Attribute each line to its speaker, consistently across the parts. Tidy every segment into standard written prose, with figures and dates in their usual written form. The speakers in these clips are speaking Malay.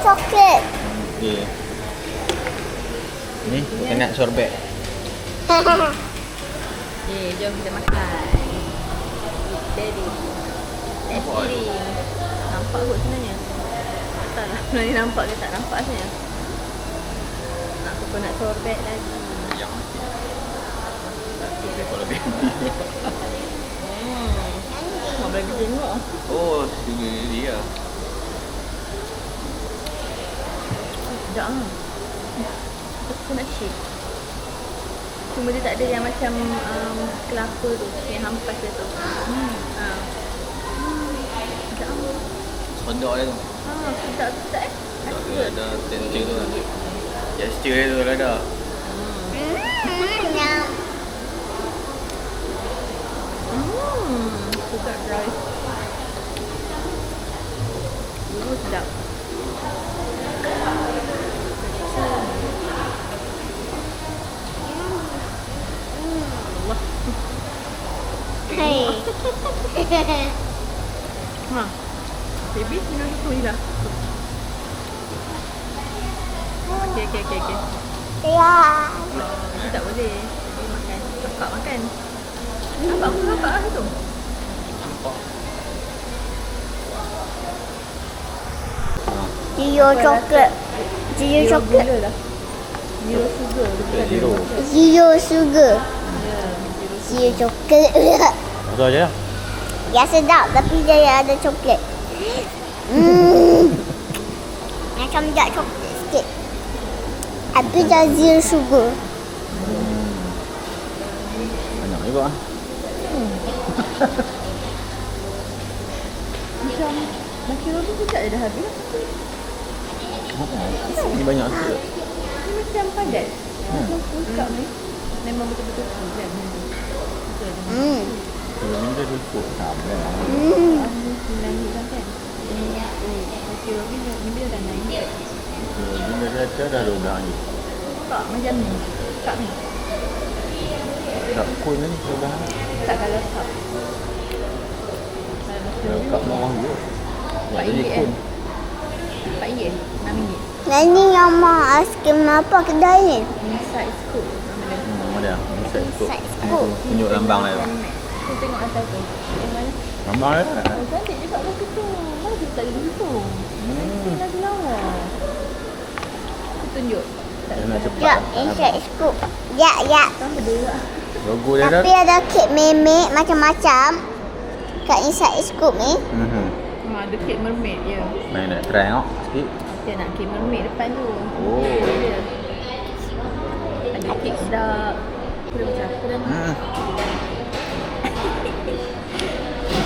Speaker 1: coklat.
Speaker 2: Okey. Ni tengah sorbet.
Speaker 3: Okay, jom kita makan. Daddy. Daddy. Nampak kot sebenarnya. Tak lah, ni nampak ke tak nampak sebenarnya. Nak sorbet lagi.
Speaker 2: Yang sorbet kalau baby.
Speaker 3: Nak bagi tengok.
Speaker 2: Oh, ini dia.
Speaker 3: Sedap lah. Aku nak shake. Cuma dia tak ada yang macam kelapa tu, yang hampas dia tu. Sedap lah.
Speaker 2: Sedap dia tu.
Speaker 3: Sedap eh.
Speaker 2: Ada texture tu lah. Texture dia tu ada.
Speaker 3: Sedap rice. Sedap.
Speaker 1: Hey.
Speaker 3: Baby tinggal satu je lah. Okay.
Speaker 1: Ya.
Speaker 3: Itu tak boleh. Baby makan. Kakak makan. Nampak aku kakak lah tu.
Speaker 1: Zero coklat. Zero coklat.
Speaker 3: Gula lah. Zero sugar.
Speaker 2: Zero.
Speaker 1: Zero sugar. Zero coklat.
Speaker 2: Betul aja lah.
Speaker 1: Ya sedap tapi dia ada coklat. Macam tak coklat sikit. Tapi dah zero sugar.
Speaker 2: Banyak juga ah.
Speaker 3: Macam makiron tu sekejap je dah habis.
Speaker 2: Ini banyak sikit.
Speaker 3: Ni macam padat. Macam full cup ni. Memang betul-betul full kan. Betul.
Speaker 2: Ini dia dukuk sama lah.
Speaker 3: Naik kan? Makiron ni bila dah naik.
Speaker 2: Bila dia ada dah 12 hari.
Speaker 3: Tak macam ni. Cup ni.
Speaker 2: Tak cool ni 12 hari.
Speaker 3: Tak kalau cup.
Speaker 2: Kalau kat bawah je.
Speaker 3: RM4 kan? RM4? RM6?
Speaker 1: Dan ni yang mau aiskrim apa kedai ni?
Speaker 3: Inside scoop. Nama dia.
Speaker 2: Ada. Inside scoop.
Speaker 1: Inside scoop.
Speaker 2: Tunjuk lambang dia.
Speaker 3: Tu tengok atas tu. Tengok mana?
Speaker 2: Lambang dia.
Speaker 3: Oh, cantik juga lagu tu. Mana kita tak ada gitu. Lagu lawa. Tu tunjuk. Tak
Speaker 2: Dia nak cepat.
Speaker 1: Ya,
Speaker 2: tak nampak.
Speaker 1: inside scoop. Ya.
Speaker 3: Sama dia juga.
Speaker 2: Logo dia dah.
Speaker 1: Tapi ada kek memek macam-macam kat inside scoop ni.
Speaker 3: Ada cake mermaid je.
Speaker 2: Main nak try tengok sikit.
Speaker 3: Dia nak cake mermaid depan tu.
Speaker 2: Oh.
Speaker 3: Dia. Ada cake sedap. Aku dah macam aku dah ni.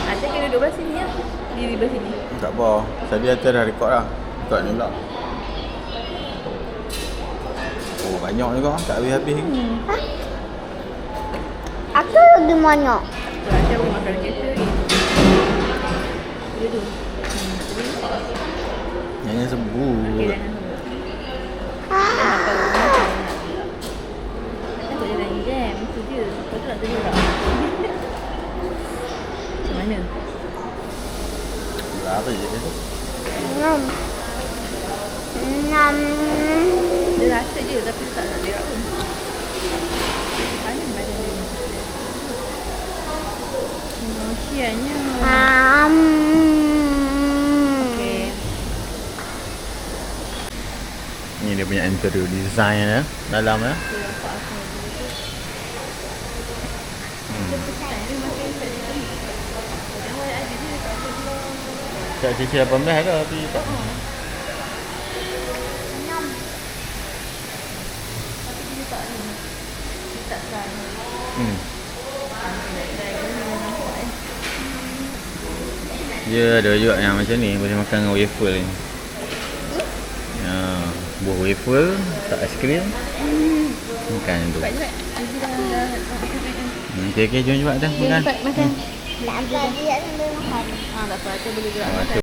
Speaker 3: Ada kena duduk belah sini lah. Diri belah sini.
Speaker 2: Tak apa. Tadi atas dah record lah. Record ni pula. Oh, banyak juga. Tak habis-habis lagi.
Speaker 1: Aku lagi banyak.
Speaker 3: Tu ada pun makan kereta ni. Dia tu.
Speaker 2: Jangan sebut.
Speaker 3: Okay, dah nampak. Takut dia dah jam. Itu je. Lepas tu nak tunjuk tak? Macam mana?
Speaker 2: Apa je dia tu?
Speaker 3: Dia rasa je tapi tak nak berak pun. Mana badan dia? Kesiannya. Okay.
Speaker 2: Ni dia punya interior design ya. Dalam ya. Tak cici 18 ada tapi tak.
Speaker 3: Tapi dia tak ni. Dia tak try.
Speaker 2: Dia ada juga yang macam ni boleh makan dengan waffle ni. Ya, buah waffle, tak aiskrim. Makan tu.
Speaker 3: Cepat cepat. Nanti dah.
Speaker 2: Okey, jom cepat dah makan.
Speaker 3: Cepat makan.
Speaker 1: Tak apa dia sambil makan.
Speaker 3: Tak apa, kita boleh gerak
Speaker 2: Oh,
Speaker 3: makan.